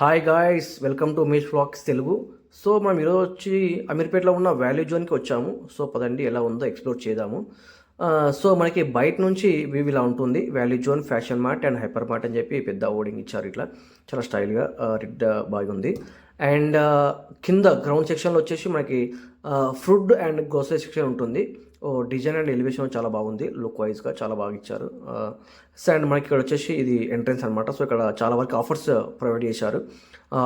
Hi guys, welcome to Meesh vlogs Telugu. So మనం ఈరోజు వచ్చి అమీర్పేటలో ఉన్న వాల్యూ జోన్కి వచ్చాము. సో పదండి ఎలా ఉందో ఎక్స్ప్లోర్ చేద్దాము. సో మనకి బయట నుంచి వ్యూ ఇలా ఉంటుంది. Value zone, fashion mart and hyper mart అని చెప్పి పెద్ద ఓడింగ్ ఇచ్చారు. ఇట్లా చాలా స్టైల్గా రెడ్ బాగుంది. అండ్ కింద గ్రౌండ్ సెక్షన్లో వచ్చేసి మనకి ఫుడ్ అండ్ గ్రోసరీ సెక్షన్ ఉంటుంది. డిజైన్ అండ్ ఎలివేషన్ చాలా బాగుంది. లుక్ వైజ్గా చాలా బాగా ఇచ్చారు. అండ్ మనకి ఇక్కడ వచ్చేసి ఇది ఎంట్రన్స్ అనమాట. సో ఇక్కడ చాలా వరకు ఆఫర్స్ ప్రొవైడ్ చేశారు.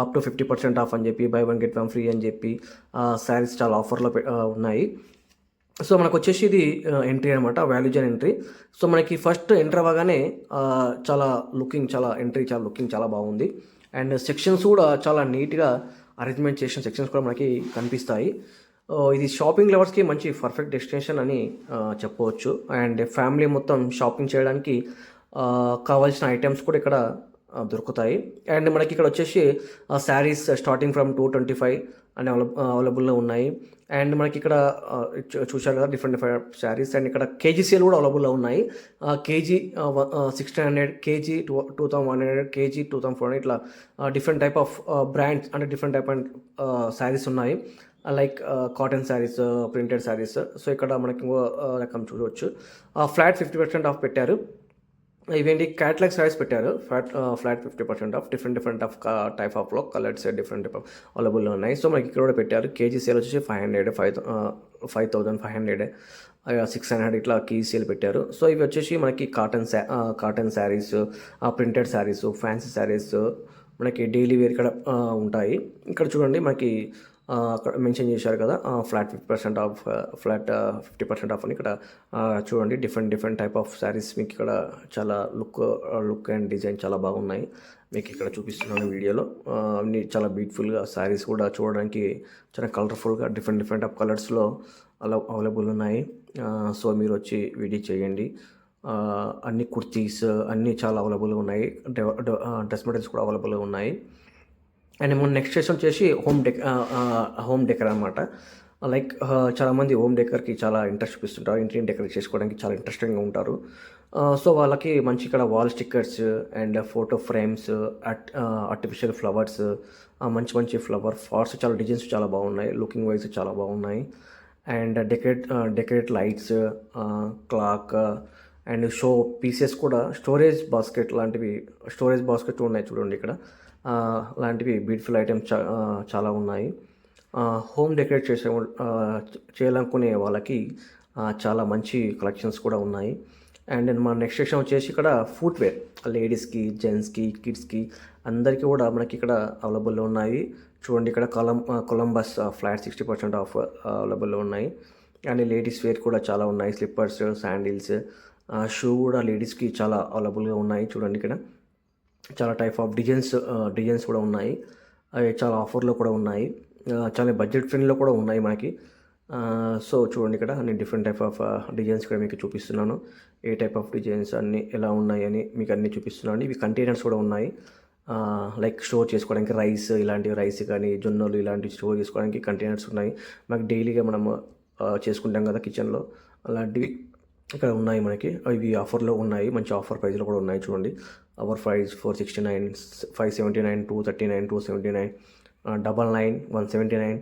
అప్ టు 50% ఆఫ్ అని చెప్పి, by one get one free అని చెప్పి శారీస్ చాలా ఆఫర్లో ఉన్నాయి. సో మనకు వచ్చేసి ఇది ఎంట్రీ అనమాట, వాల్యూజన్ ఎంట్రీ. సో మనకి ఫస్ట్ ఎంటర్ అవ్వగానే చాలా లుకింగ్ చాలా బాగుంది. అండ్ సెక్షన్స్ కూడా చాలా నీట్గా అరేంజ్మెంట్ చేసిన సెక్షన్స్ కూడా మనకి కనిపిస్తాయి. ఇది షాపింగ్ లవర్స్కి మంచి పర్ఫెక్ట్ డెస్టినేషన్ అని చెప్పవచ్చు. అండ్ ఫ్యామిలీ మొత్తం షాపింగ్ చేయడానికి కావాల్సిన ఐటమ్స్ కూడా ఇక్కడ దొరుకుతాయి. అండ్ మనకి ఇక్కడ వచ్చేసి శారీస్ స్టార్టింగ్ ఫ్రమ్ 225 అని అవైలబుల్లో ఉన్నాయి. అండ్ మనకి ఇక్కడ చూశారు కదా డిఫరెంట్ శారీస్. అండ్ ఇక్కడ కేజీ సేల్ కూడా అవైలబుల్లో ఉన్నాయి. కేజీ 1600, కేజీ 2100, కేజీ 2400, ఇట్లా డిఫరెంట్ టైప్ ఆఫ్ బ్రాండ్స్ అంటే డిఫరెంట్ టైప్ అండ్ శారీస్ ఉన్నాయి. Like cotton saris, printed saris. So ఇక్కడ మనకి ఇంకో రకం చూడవచ్చు. ఫ్లాట్ 50% ఆఫ్ పెట్టారు. ఇవేంటి క్యాటలాగ్ శారీస్ పెట్టారు. Flat 50% of different of type ఆఫ్లో కలర్స్ డిఫరెంట్ టైప్ ఆఫ్ అవైలబుల్లో ఉన్నాయి. సో మనకి ఇక్కడ కూడా పెట్టారు. కేజీ సేల్ వచ్చేసి 500, 5500, 600 ఇట్లా కేజీ సేల్ పెట్టారు. సో ఇవి వచ్చేసి మనకి cotton saris, printed saris, fancy saris మనకి డైలీ వేర్ ఇక్కడ ఉంటాయి. ఇక్కడ చూడండి మనకి అక్కడ మెన్షన్ చేశారు కదా ఫ్లాట్ 50% ఆఫ్, ఫ్లాట్ 50% ఆఫ్ అని. ఇక్కడ చూడండి డిఫరెంట్ టైప్ ఆఫ్ శారీస్ మీకు ఇక్కడ చాలా లుక్ అండ్ డిజైన్ చాలా బాగున్నాయి. మీకు ఇక్కడ చూపిస్తున్నాను వీడియోలో. అన్ని చాలా బ్యూటిఫుల్గా శారీస్ కూడా చూడడానికి చాలా కలర్ఫుల్గా డిఫరెంట్ ఆఫ్ కలర్స్లో అలా అవైలబుల్ ఉన్నాయి. సో మీరు వచ్చి విజిట్ చేయండి. అన్ని కుర్తీస్ అన్నీ చాలా అవైలబుల్గా ఉన్నాయి. డ్రెస్ మెటీరియల్స్ కూడా అవైలబుల్గా ఉన్నాయి. అండ్ మన నెక్స్ట్ సెషన్ వచ్చేసి హోమ్ డెకర్ అనమాట. లైక్ చాలామంది హోమ్ డెకర్కి చాలా ఇంట్రెస్ట్ చూపిస్తుంటారు. ఇంటిని డెకరేట్ చేసుకోవడానికి చాలా ఇంట్రెస్టింగ్గా ఉంటారు. సో వాళ్ళకి మంచి ఇక్కడ wall stickers and photo frames, artificial flowers, మంచి ఫ్లవర్ పాట్స్, చాలా డిజైన్స్ చాలా బాగున్నాయి. లుకింగ్ వైజ్ చాలా బాగున్నాయి. And decorate lights, clock and show pieces కూడా, స్టోరేజ్ బాస్కెట్ ఉన్నాయి చూడండి ఇక్కడ. లాంటివి బ్యూటిఫుల్ ఐటమ్స్ చాలా ఉన్నాయి. హోమ్ డెకరేట్ చేయాలనుకునే వాళ్ళకి చాలా మంచి కలెక్షన్స్ కూడా ఉన్నాయి. అండ్ మన నెక్స్ట్ సెక్షన్ వచ్చేసి ఇక్కడ ఫుట్వేర్, లేడీస్కి, జెంట్స్కి, కిడ్స్కి అందరికీ కూడా మనకి ఇక్కడ అవైలబుల్లో ఉన్నాయి. చూడండి ఇక్కడ కొలంబస్ ఫ్లాట్ 60% ఆఫ్ అవైలబుల్లో ఉన్నాయి. అండ్ లేడీస్ వేర్ కూడా చాలా ఉన్నాయి. స్లిప్పర్స్, శాండిల్స్, షూ కూడా లేడీస్కి చాలా అవైలబుల్గా ఉన్నాయి. చూడండి ఇక్కడ చాలా టైప్ ఆఫ్ డిజైన్స్ కూడా ఉన్నాయి. అవి చాలా ఆఫర్లో కూడా ఉన్నాయి. చాలా బడ్జెట్ ఫ్రెండ్లో కూడా ఉన్నాయి మనకి. సో చూడండి ఇక్కడ నేను డిఫరెంట్ టైప్ ఆఫ్ డిజైన్స్ కూడా మీకు చూపిస్తున్నాను. ఏ టైప్ ఆఫ్ డిజైన్స్ అన్నీ ఎలా ఉన్నాయి అని మీకు అన్నీ చూపిస్తున్నాను. ఇవి కంటైనర్స్ కూడా ఉన్నాయి. లైక్ స్టోర్ చేసుకోవడానికి రైస్ కానీ జొన్నలు ఇలాంటివి స్టోర్ చేసుకోవడానికి కంటైనర్స్ ఉన్నాయి. మనకి డైలీగా మనం చేసుకుంటాం కదా కిచెన్లో, అలాంటివి ఇక్కడ ఉన్నాయి మనకి. ఇవి ఆఫర్లో ఉన్నాయి, మంచి ఆఫర్ ప్రైస్లో కూడా ఉన్నాయి. చూడండి అవర్ ప్రైస్ 469, 579, 239, 279, 99, 179.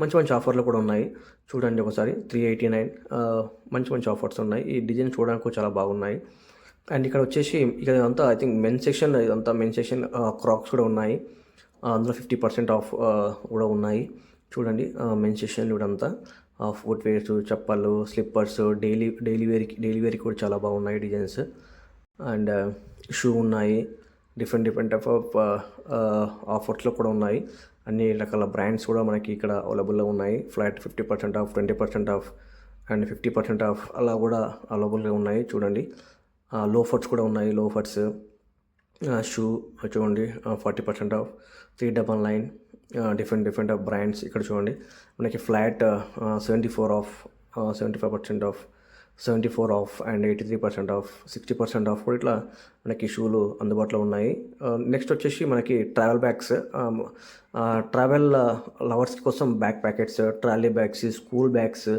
మంచి ఆఫర్లు కూడా ఉన్నాయి. చూడండి ఒకసారి 389. మంచి ఆఫర్స్ ఉన్నాయి. ఈ డిజైన్ చూడడానికి చాలా బాగున్నాయి. అండ్ ఇక్కడ వచ్చేసి ఇదంతా I think men section Crocs కూడా ఉన్నాయి. అందులో 50% ఆఫ్ కూడా ఉన్నాయి. చూడండి మెన్ సెక్షన్ ఇదంతా ఫుట్వేర్స్, చెప్పలు, స్లిప్పర్స్, డైలీ వేర్కి కూడా చాలా బాగున్నాయి డిజైన్స్. అండ్ షూ ఉన్నాయి. డిఫరెంట్ టైప్ ఆఫ్ ఆఫర్స్లో కూడా ఉన్నాయి. అన్ని రకాల బ్రాండ్స్ కూడా మనకి ఇక్కడ అవైలబుల్లో ఉన్నాయి. Flat 50% of, 20% of and 50% of అలా కూడా అవైలబుల్గా ఉన్నాయి. చూడండి లోఫర్స్ కూడా ఉన్నాయి. లోఫర్స్, షూ చూడండి 40% ఆఫ్, 399. డిఫరెంట్ ఆఫ్ బ్రాండ్స్ ఇక్కడ చూడండి మనకి flat 74 of, 75% of, 74 of and 83% of, 60% of కూడా ఇట్లా మనకి షూలు అందుబాటులో ఉన్నాయి. నెక్స్ట్ వచ్చేసి మనకి ట్రావెల్ బ్యాగ్స్, ట్రావెల్ లవర్స్ కోసం back packets, trolley bags, school bags,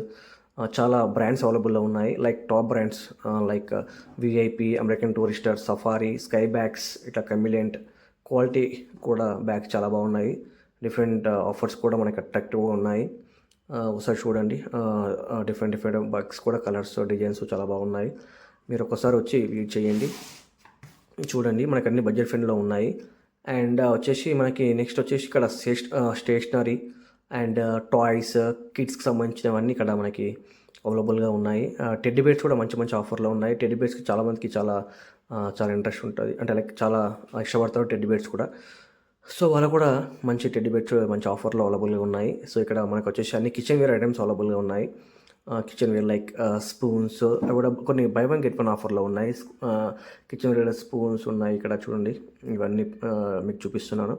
చాలా బ్రాండ్స్ అవైలబుల్లో ఉన్నాయి. Like top brands like VIP, American Tourister, safari, sky bags, ఇట్లా కమిలియంట్, క్వాలిటీ కూడా బ్యాగ్స్ చాలా బాగున్నాయి. డిఫరెంట్ ఆఫర్స్ కూడా మనకి అట్రాక్టివ్గా ఉన్నాయి. ఒకసారి చూడండి. డిఫరెంట్ డిఫరెంట్ బ్యాగ్స్ కూడా కలర్స్ డిజైన్స్ చాలా బాగున్నాయి. మీరు ఒకసారి వచ్చి విజిట్ చేయండి, చూడండి. మనకి అన్ని బడ్జెట్ ఫ్రెండ్లో ఉన్నాయి. అండ్ వచ్చేసి మనకి నెక్స్ట్ వచ్చేసి ఇక్కడ స్టేషనరీ అండ్ టాయ్స్, కిడ్స్కి సంబంధించినవన్నీ ఇక్కడ మనకి అవైలబుల్గా ఉన్నాయి. టెడ్డీ బేర్స్ కూడా మంచి మంచి ఆఫర్లో ఉన్నాయి. టెడ్డీ బేర్స్కి చాలామందికి చాలా ఇంట్రెస్ట్ ఉంటుంది, అంటే లైక్ చాలా ఇష్టపడతారు టెడ్డీ బేర్స్ కూడా. సో వాళ్ళకు కూడా మంచి టెడ్డీ బేర్స్ మంచి ఆఫర్లో అవైలబుల్గా ఉన్నాయి. సో ఇక్కడ మనకు వచ్చేసి అన్ని కిచెన్ వేర్ ఐటమ్స్ అవైలబుల్గా ఉన్నాయి. కిచెన్ వేర్ లైక్ స్పూన్స్ అవి కూడా కొన్ని బై వన్ గెట్ వన్ ఆఫర్లో ఉన్నాయి. కిచెన్ వేర్ స్పూన్స్ ఉన్నాయి ఇక్కడ చూడండి. ఇవన్నీ మీకు చూపిస్తున్నాను.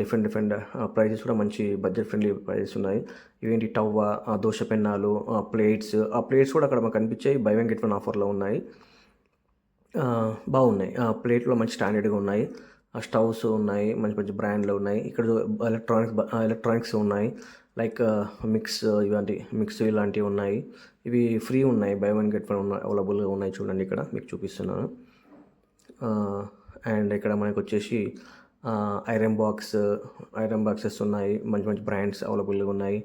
డిఫరెంట్ ప్రైజెస్ కూడా మంచి బడ్జెట్ ఫ్రెండ్లీ ప్రైజెస్ ఉన్నాయి. ఇవేంటి టవ్వ, దోశ పెన్నాలు, ప్లేట్స్. ఆ ప్లేట్స్ కూడా అక్కడ మనకు కనిపించాయి, బై వన్ గెట్ వన్ ఆఫర్లో ఉన్నాయి. బాగున్నాయి. ప్లేట్లో మంచి స్టాండర్డ్గా ఉన్నాయి. స్టవ్స్ ఉన్నాయి, మంచి మంచి బ్రాండ్లు ఉన్నాయి. ఇక్కడ ఎలక్ట్రానిక్స్ ఉన్నాయి, లైక్ మిక్స్ ఇలాంటివి ఉన్నాయి. ఇవి ఫ్రీ ఉన్నాయి, బై వన్ గెట్ వన్ అవైలబుల్గా ఉన్నాయి. చూడండి ఇక్కడ మీకు చూపిస్తున్నాను. అండ్ ఇక్కడ మనకు వచ్చేసి ఐరన్ బాక్సెస్ ఉన్నాయి. మంచి మంచి బ్రాండ్స్ అవైలబుల్గా ఉన్నాయి.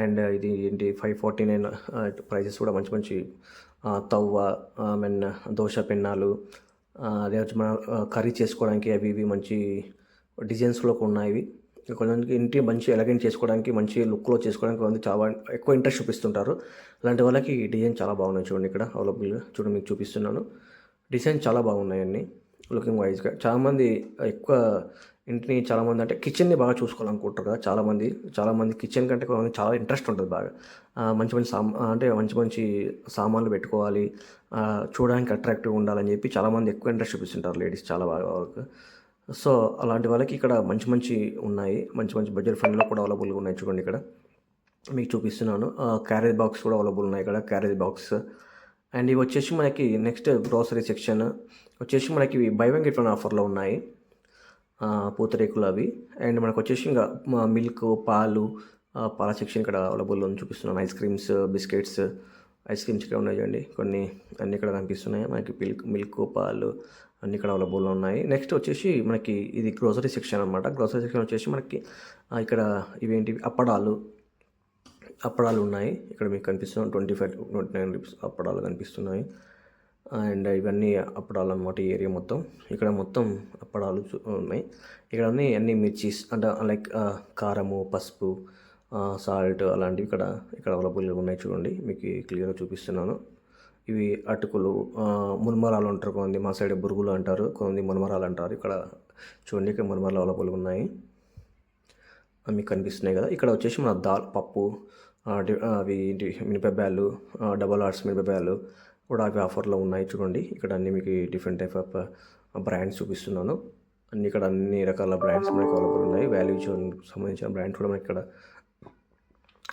అండ్ ఇది ఏంటి 549 ప్రైజెస్ కూడా మంచి మంచి తవ్వ, దోశ పెన్నాలు, అదే వచ్చి మనం కర్రీ చేసుకోవడానికి అవి ఇవి మంచి డిజైన్స్లో ఉన్నాయి. కొంతమందికి ఇంటి మంచి ఎలగెంట్ చేసుకోవడానికి, మంచి లుక్లో చేసుకోవడానికి కొంతమంది చాలా ఎక్కువ ఇంట్రెస్ట్ చూపిస్తుంటారు. అలాంటి వాళ్ళకి ఈ డిజైన్ చాలా బాగున్నాయి. చూడండి ఇక్కడ అవైలబుల్గా చూడండి, మీకు చూపిస్తున్నాను. డిజైన్ చాలా బాగున్నాయి అన్నీ లుకింగ్ వైజ్గా. చాలామంది ఎక్కువ ఇంటిని చాలామంది అంటే కిచెన్ని బాగా చూసుకోవాలనుకుంటారు కదా. చాలామంది కిచెన్ కంటే కొంతమంది చాలా ఇంట్రెస్ట్ ఉంటుంది బాగా. మంచి మంచి సామాన్లు పెట్టుకోవాలి, చూడడానికి అట్రాక్టివ్గా ఉండాలని చెప్పి చాలామంది ఎక్కువ ఇంట్రెస్ట్ చూపిస్తుంటారు లేడీస్ చాలా బాగా. సో అలాంటి వాళ్ళకి ఇక్కడ మంచి ఉన్నాయి. మంచి బడ్జెట్ ఫ్రెండ్లో కూడా అవైలబుల్గా ఉన్నాయి. చూడండి ఇక్కడ మీకు చూపిస్తున్నాను. క్యారేజ్ బాక్స్ కూడా అవైలబుల్ ఉన్నాయి ఇక్కడ, క్యారేజ్ బాక్స్. అండ్ ఇవి వచ్చేసి మనకి నెక్స్ట్ గ్రోసరీ సెక్షన్ వచ్చేసి మనకి బై వన్ గెట్ వన్ ఆఫర్లో ఉన్నాయి. పూతరేకులు అవి. అండ్ మనకు వచ్చేసి ఇంకా మిల్క్, పాల సెక్షన్ ఇక్కడ అవైలబుల్ అని చూపిస్తున్నాను. Ice creams, biscuits, ice creams ఇక్కడ ఉన్నాయి చూడండి. కొన్ని అన్నీ ఇక్కడ కనిపిస్తున్నాయి మనకి. మిల్క్, పాలు అన్నీ ఇక్కడ అవైలబుల్లో ఉన్నాయి. నెక్స్ట్ వచ్చేసి మనకి ఇది గ్రోసరీ సెక్షన్ అనమాట. గ్రోసరీ సెక్షన్ వచ్చేసి మనకి ఇక్కడ ఇవేంటి అప్పడాలు ఉన్నాయి. ఇక్కడ మీకు కనిపిస్తున్నాయి 25-29 రూపీస్ అప్పడాలు కనిపిస్తున్నాయి. అండ్ ఇవన్నీ అప్పడాలు అనమాట. ఈ ఏరియా మొత్తం ఇక్కడ మొత్తం అప్పడాలు ఉన్నాయి. ఇక్కడ అన్ని మిర్చీస్ అంటే లైక్ కారము, పసుపు, సాల్ట్ అలాంటివి ఇక్కడ అవైలబుల్గా ఉన్నాయి. చూడండి మీకు క్లియర్గా చూపిస్తున్నాను. ఇవి అటుకులు, మున్మరాలు అంటారు కొంతమంది, మా సైడ్ బురుగులు అంటారు, కొంతమంది మున్మరాలు అంటారు. ఇక్కడ చూడండి, ఇక్కడ మున్మరాలు అవైలబుల్గా ఉన్నాయి మీకు కనిపిస్తున్నాయి కదా. ఇక్కడ వచ్చేసి మన పప్పు, అవి ఏంటి మినపబ్యాలు, డబల్ ఆర్ట్స్ మినపబ్యాలు కూడా అవి ఆఫర్లో ఉన్నాయి. చూడండి ఇక్కడ అన్ని మీకు డిఫరెంట్ టైప్ ఆఫ్ బ్రాండ్స్ చూపిస్తున్నాను. ఇక్కడ అన్ని రకాల బ్రాండ్స్ మనకి అవైలబుల్ ఉన్నాయి. వాల్యూ జోన్ సంబంధించిన బ్రాండ్స్ కూడా మనకి ఇక్కడ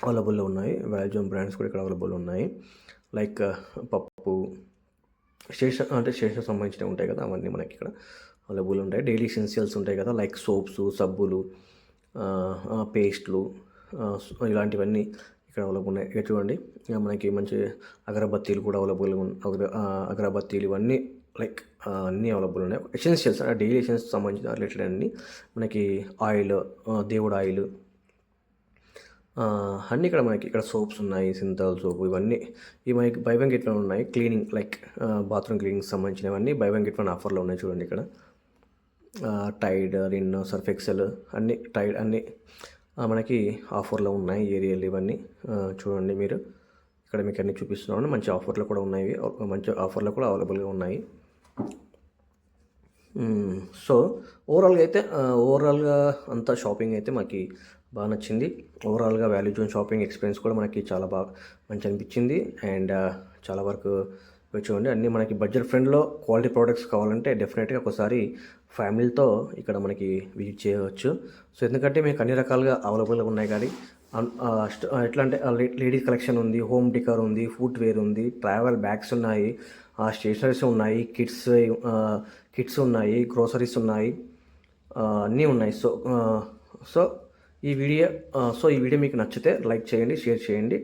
అవైలబుల్లో ఉన్నాయి. వాల్యూ జోన్ బ్రాండ్స్ కూడా ఇక్కడ అవైలబుల్ ఉన్నాయి. లైక్ పప్పు, స్టేషన్ సంబంధించినవి ఉంటాయి కదా, అవన్నీ మనకి ఇక్కడ అవైలబుల్ ఉంటాయి. డైలీ ఎసెన్షియల్స్ ఉంటాయి కదా, లైక్ సోప్స్, సబ్బులు, పేస్ట్లు, ఇలాంటివన్నీ ఇక్కడ అవైలబుల్ ఉన్నాయి. ఇక్కడ చూడండి మనకి మంచి అగరబత్తీలు కూడా అవైలబుల్గా అగరబత్తీలు ఇవన్నీ లైక్ అన్నీ అవైలబుల్ ఉన్నాయి. ఎసెన్షియల్స్ అంటే డైలీ ఎసెన్షియల్స్ సంబంధించిన రిలేటెడ్ అన్నీ మనకి ఆయిల్, దేవుడు ఆయిల్ అన్నీ ఇక్కడ మనకి ఇక్కడ సోప్స్ ఉన్నాయి, సింథాల్ సోపు, ఇవన్నీ మనకి బై వన్ గెట్ వన్ ఉన్నాయి. క్లీనింగ్ లైక్ బాత్రూమ్ క్లీనింగ్ సంబంధించినవన్నీ బై వన్ గెట్ వన్ ఆఫర్లో ఉన్నాయి. చూడండి ఇక్కడ టైడ్, రిన్, సర్ఫ్ ఎక్సెల్ అన్నీ మనకి ఆఫర్లో ఉన్నాయి ఏరియాలు ఇవన్నీ. చూడండి మీరు ఇక్కడ మీకు అన్నీ చూపిస్తున్నాను. మంచి ఆఫర్లు కూడా ఉన్నాయి, మంచి ఆఫర్లు కూడా అవైలబుల్గా ఉన్నాయి. సో ఓవరాల్గా అంతా షాపింగ్ అయితే మనకి బాగా నచ్చింది. ఓవరాల్గా వాల్యూ జోన్ షాపింగ్ ఎక్స్పీరియన్స్ కూడా మనకి చాలా బాగా మంచి అనిపించింది. అండ్ చాలా వరకు చూడండి అన్నీ మనకి బడ్జెట్ ఫ్రెండ్లో క్వాలిటీ ప్రోడక్ట్స్ కావాలంటే డెఫినెట్గా ఒకసారి ఫ్యామిలీతో ఇక్కడ మనకి విజిట్ చేయవచ్చు. సో ఎందుకంటే మీకు అన్ని రకాలుగా అవైలబుల్గా ఉన్నాయి. కానీ ఎట్లా అంటే లేడీస్ కలెక్షన్ ఉంది, హోమ్ డెకర్ ఉంది, ఫుట్ వేర్ ఉంది, ట్రావెల్ బ్యాగ్స్ ఉన్నాయి, స్టేషనరీస్ ఉన్నాయి, కిట్స్ ఉన్నాయి, గ్రోసరీస్ ఉన్నాయి, అన్నీ ఉన్నాయి. సో ఈ వీడియో మీకు నచ్చితే లైక్ చేయండి, షేర్ చేయండి.